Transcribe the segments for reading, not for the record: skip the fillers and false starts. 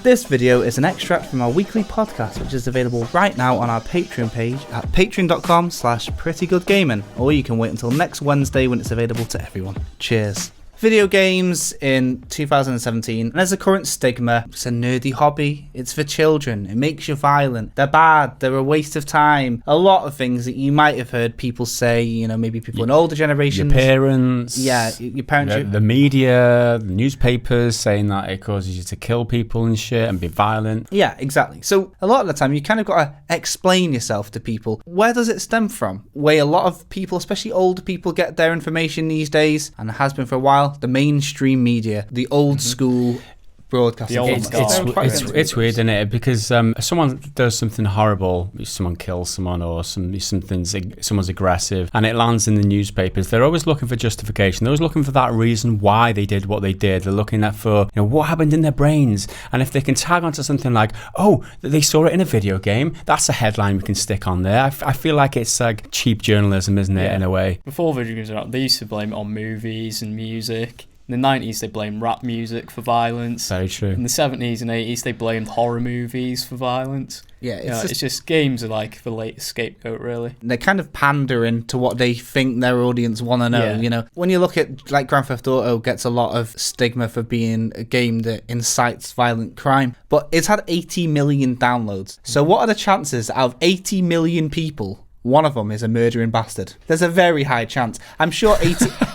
This video is an extract from our weekly podcast, which is available right now on our Patreon page at patreon.com/prettygoodgaming, or you can wait until next Wednesday when it's available to everyone. Cheers. Video games in 2017, and as a current stigma, it's a nerdy hobby, it's for children, it makes you violent, they're bad, they're a waste of time, a lot of things that you might have heard people say, you know, maybe people in older generations. Your parents. Yeah, your parents. The media, the newspapers saying that it causes you to kill people and shit and be violent. Yeah, exactly. So a lot of the time you kind of got to explain yourself to people. Where does it stem from? Where a lot of people, especially older people, get their information these days, and it has been for a while. The mainstream media, the old school broadcasting. It's weird, isn't it? Because someone does something horrible, someone kills someone, or someone's aggressive, and it lands in the newspapers. They're always looking for justification. They're always looking for that reason why they did what they did. They're looking at for, you know, what happened in their brains, and if they can tag onto something like, oh, they saw it in a video game, that's a headline we can stick on there. I feel like it's like cheap journalism, isn't it, in a way? Before video games were out, they used to blame it on movies and music. In the 90s, they blamed rap music for violence. Very true. In the 70s and 80s, they blamed horror movies for violence. Yeah, it's just games are like the latest scapegoat, really. They're kind of pandering to what they think their audience want to know. Yeah. You know, when you look at like Grand Theft Auto, gets a lot of stigma for being a game that incites violent crime, but it's had 80 million downloads. So what are the chances out of 80 million people? One of them is a murdering bastard. There's a very high chance. I'm sure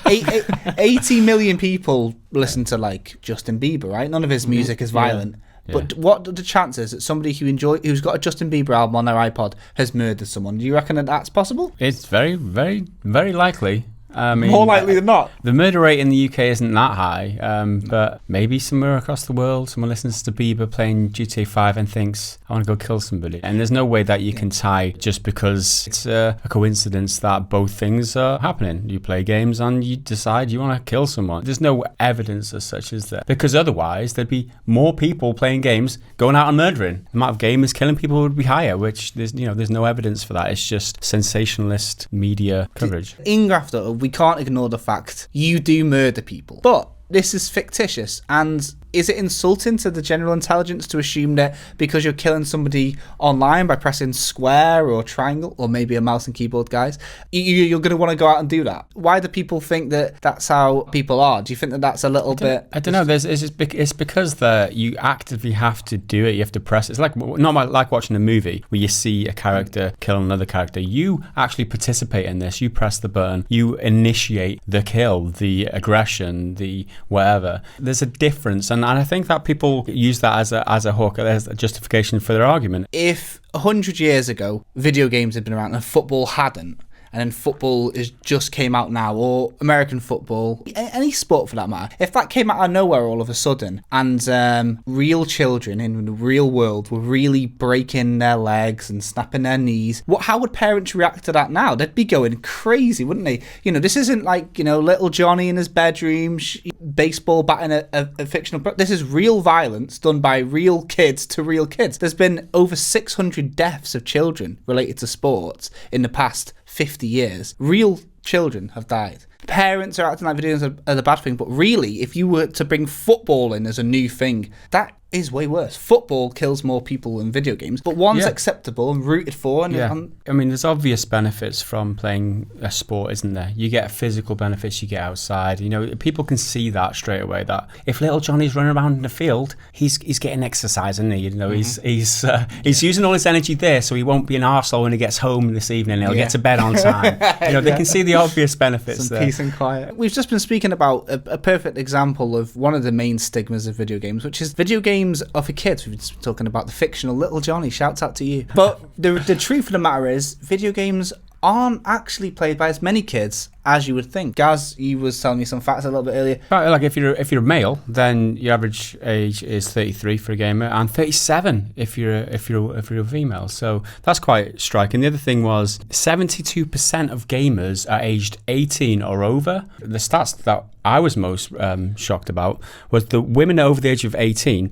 80 million people listen to like Justin Bieber, right? None of his music is violent. Yeah. But what are the chances that somebody who's got a Justin Bieber album on their iPod has murdered someone? Do you reckon that that's possible? It's very, very, very likely. I mean, more likely than not. The murder rate in the UK isn't that high, but maybe somewhere across the world, someone listens to Bieber playing GTA 5 and thinks, I want to go kill somebody. And there's no way that you can tie just because it's a coincidence that both things are happening. You play games and you decide you want to kill someone. There's no evidence as such as that. Because otherwise, there'd be more people playing games going out and murdering. The amount of gamers killing people would be higher, which there's no evidence for that. It's just sensationalist media coverage. In Gareth, we can't ignore the fact you do murder people, but this is fictitious. And is it insulting to the general intelligence to assume that because you're killing somebody online by pressing square or triangle, or maybe a mouse and keyboard, guys, you're going to want to go out and do that? Why do people think that that's how people are? Do you think that that's a little bit... I don't know. It's because you actively have to do it. You have to press it. It's like like watching a movie where you see a character kill another character. You actually participate in this. You press the button. You initiate the kill, the aggression, the whatever. There's a difference, and I think that people use that as a hook, as a justification for their argument. If 100 years ago video games had been around and football hadn't, and then football just came out now, or American football, any sport for that matter, if that came out of nowhere all of a sudden, and real children in the real world were really breaking their legs and snapping their knees, how would parents react to that now? They'd be going crazy, wouldn't they? You know, this isn't like, you know, little Johnny in his bedroom, baseball batting a fictional... This is real violence done by real kids to real kids. There's been over 600 deaths of children related to sports in the past 50 years. Real children have died. Parents are acting like video games are the bad thing, but really, if you were to bring football in as a new thing, that is way worse. Football kills more people than video games, but one's acceptable and rooted for. And I mean, there's obvious benefits from playing a sport, isn't there? You get physical benefits, you get outside. You know, people can see that straight away, that if little Johnny's running around in the field, he's getting exercise, isn't he? You know, he's using all his energy there, so he won't be an arsehole when he gets home this evening. He'll get to bed on time. You know, they can see the obvious benefits there. Peace and quiet. We've just been speaking about a perfect example of one of the main stigmas of video games, which is video games are for kids. We've been talking about the fictional little Johnny. Shouts out to you. But the truth of the matter is, video games aren't actually played by as many kids as you would think. Gaz, you was telling me some facts a little bit earlier. Like if you're a male, then your average age is 33 for a gamer, and 37 if you're a female. So that's quite striking. The other thing was 72% of gamers are aged 18 or over. The stats that I was most shocked about was the women over the age of 18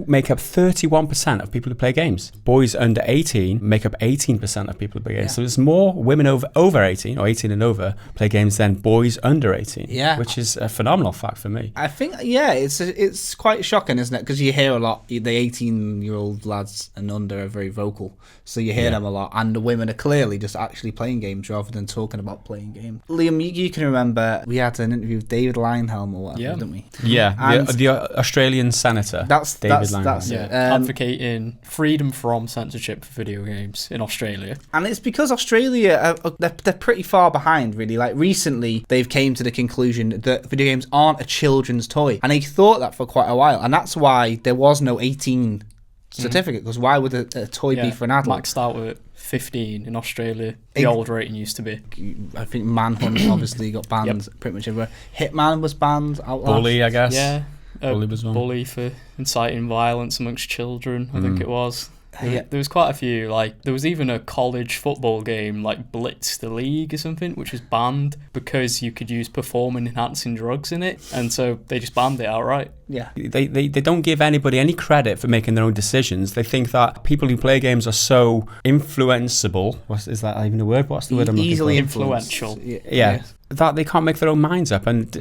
make up 31% of people who play games. Boys under 18 make up 18% of people who play games. So there's more women over 18 or 18 and over play games than boys under 18. Yeah. Which is a phenomenal fact for me. I think, yeah, it's quite shocking, isn't it? Because you hear a lot, the 18-year-old lads and under are very vocal. So you hear them a lot. And the women are clearly just actually playing games rather than talking about playing games. Liam, you can remember we had an interview with David Linehelm or whatever, didn't we? Yeah, the Australian senator. That's Linehelm. That's it. Advocating freedom from censorship for video games in Australia. And it's because Australia, they're pretty far behind, really. Like, recently, they've came to the conclusion that video games aren't a children's toy. And they thought that for quite a while. And that's why there was no 18 certificate, because why would a toy be for an adult? Maxed out at 15 in Australia. The old rating used to be. I think Manhunt obviously got banned pretty much everywhere. Hitman was banned. Outlast. Bully, I guess. Yeah. Bully was one. Bully for inciting violence amongst children, I think it was. Yeah. There was quite a few, like, there was even a college football game, like Blitz the League or something, which was banned because you could use performance-enhancing drugs in it, and so they just banned it outright. Yeah. They don't give anybody any credit for making their own decisions. They think that people who play games are so influenceable. Is that even a word? What's the word I'm looking for? Easily Influential. Yeah. That they can't make their own minds up and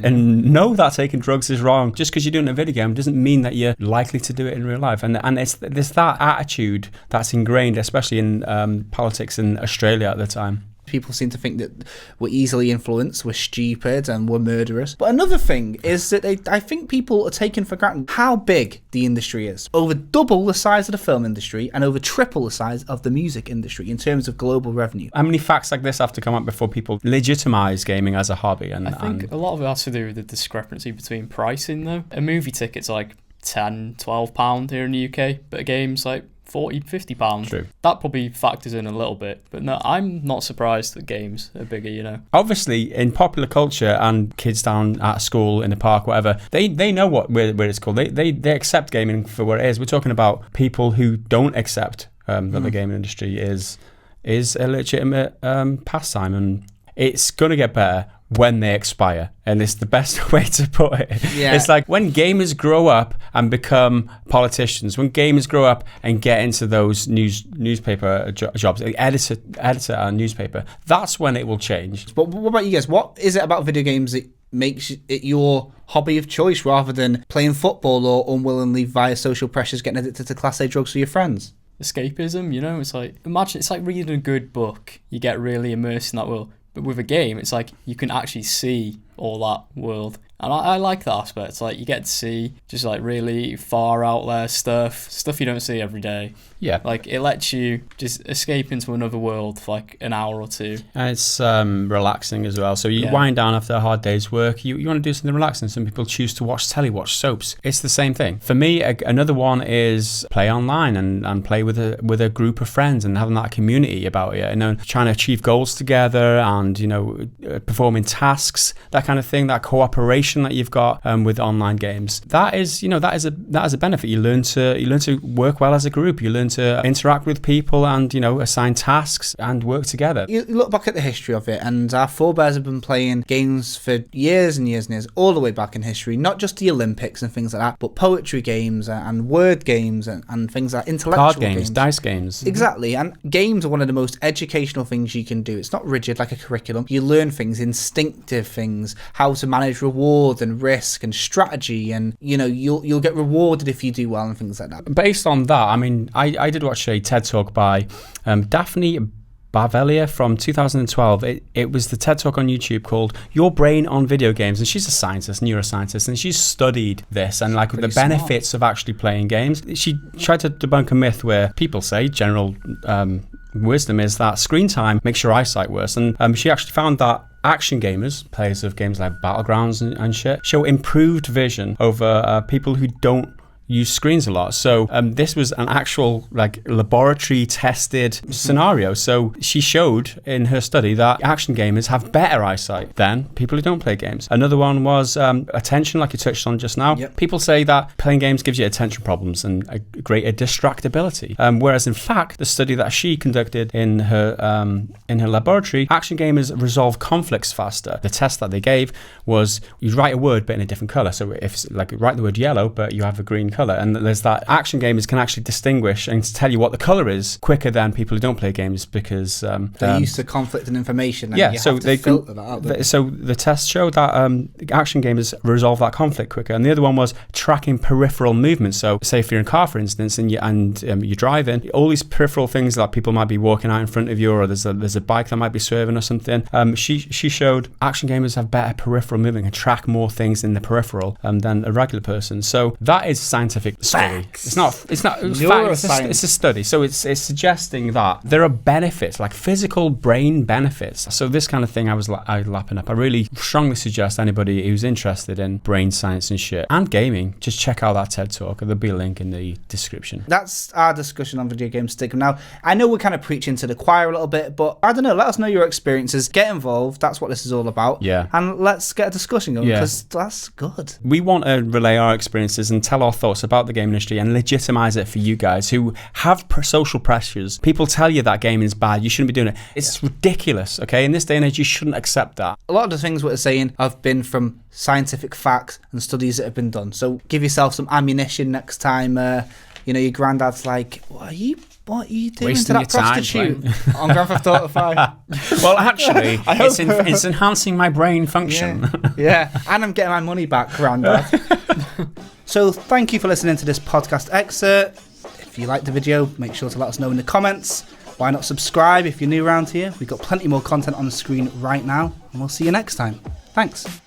know that taking drugs is wrong. Just because you're doing a video game doesn't mean that you're likely to do it in real life. And it's that attitude that's ingrained, especially in politics in Australia at the time. People seem to think that we're easily influenced, we're stupid, and we're murderous. But another thing is that I think people are taking for granted how big the industry is. Over double the size of the film industry and over triple the size of the music industry in terms of global revenue. How many facts like this have to come up before people legitimise gaming as a hobby? And I think a lot of it has to do with the discrepancy between pricing, though. A movie ticket's like £10, £12 here in the UK, but a game's like £40, £50. True. That probably factors in a little bit. But no, I'm not surprised that games are bigger, you know. Obviously, in popular culture and kids down at school, in the park, whatever, they know where it's called. They accept gaming for what it is. We're talking about people who don't accept that the gaming industry is a legitimate pastime, and it's going to get better when they expire, and it's the best way to put it. Yeah. It's like when gamers grow up and become politicians, when gamers grow up and get into those newspaper jobs, like editor at a newspaper, that's when it will change. But what about you guys? What is it about video games that makes it your hobby of choice rather than playing football or unwillingly via social pressures getting addicted to Class A drugs with your friends? Escapism, you know, it's like reading a good book. You get really immersed in that world. But with a game, it's like you can actually see all that world. And I like that aspect. It's like you get to see just like really far out there stuff you don't see every day. Yeah. Like it lets you just escape into another world for like an hour or two. And it's relaxing as well. So you wind down after a hard day's work. You want to do something relaxing. Some people choose to watch telly, watch soaps. It's the same thing. For me, another one is play online and play with a group of friends and having that community about it. You know, trying to achieve goals together and, you know, performing tasks, that kind of thing, that cooperation that you've got with online games. That is a benefit. You learn to work well as a group. You learn to interact with people and, you know, assign tasks and work together. You look back at the history of it, and our forebears have been playing games for years and years and years, all the way back in history, not just the Olympics and things like that, but poetry games and word games and things like intellectual card games, dice games. Exactly. And games are one of the most educational things you can do. It's not rigid like a curriculum. You learn things, instinctive things, how to manage reward and risk and strategy, and, you know, you'll get rewarded if you do well and things like that. Based on that, I mean, I did watch a TED Talk by Daphne Barvelia from 2012. It was the TED Talk on YouTube called Your Brain on Video Games, and she's a scientist, neuroscientist, and she's studied this and like the benefits of actually playing games. She tried to debunk a myth where people say general wisdom is that screen time makes your eyesight worse, and she actually found that action gamers, players of games like Battlegrounds and shit, show improved vision over people who don't use screens a lot. So this was an actual like laboratory tested scenario. So she showed in her study that action gamers have better eyesight than people who don't play games. Another one was attention, like you touched on just now. Yep. People say that playing games gives you attention problems and a greater distractibility. Whereas in fact, the study that she conducted in her laboratory, action gamers resolve conflicts faster. The test that they gave was you write a word but in a different color. So if like write the word yellow but you have a green color. And there's that action gamers can actually distinguish and tell you what the color is quicker than people who don't play games, because they're used to conflicting information. And yeah, you so have to they filter that out. Don't you? so the test showed that action gamers resolve that conflict quicker. And the other one was tracking peripheral movement. So say if you're in a car, for instance, and you're driving, all these peripheral things that people might be walking out in front of you, or there's a bike that might be swerving or something. She showed action gamers have better peripheral movement and track more things in the peripheral than a regular person. So that is scientific study. Facts. It's not Neuroscience. it's a study. So it's suggesting that there are benefits, like physical brain benefits. So this kind of thing I was lapping up. I really strongly suggest anybody who's interested in brain science and shit and gaming, just check out that TED Talk. There'll be a link in the description. That's our discussion on video game Stigma. Now, I know we're kind of preaching to the choir a little bit, but I don't know, let us know your experiences. Get involved. That's what this is all about. Yeah. And let's get a discussion going, Yeah. because that's good. We want to relay our experiences and tell our thoughts about the game industry and legitimize it for you guys who have social pressures. People tell you that gaming is bad, you shouldn't be doing it. It's ridiculous, okay? In this day and age, you shouldn't accept that. A lot of the things we're saying have been from scientific facts and studies that have been done. So give yourself some ammunition next time, your granddad's like, what are you doing Wasting to that your time, prostitute on Grand Theft Auto 5? Well, actually, it's enhancing my brain function. Yeah, and I'm getting my money back, Grandad. So thank you for listening to this podcast excerpt. If you liked the video, make sure to let us know in the comments. Why not subscribe if you're new around here? We've got plenty more content on the screen right now, and we'll see you next time. Thanks.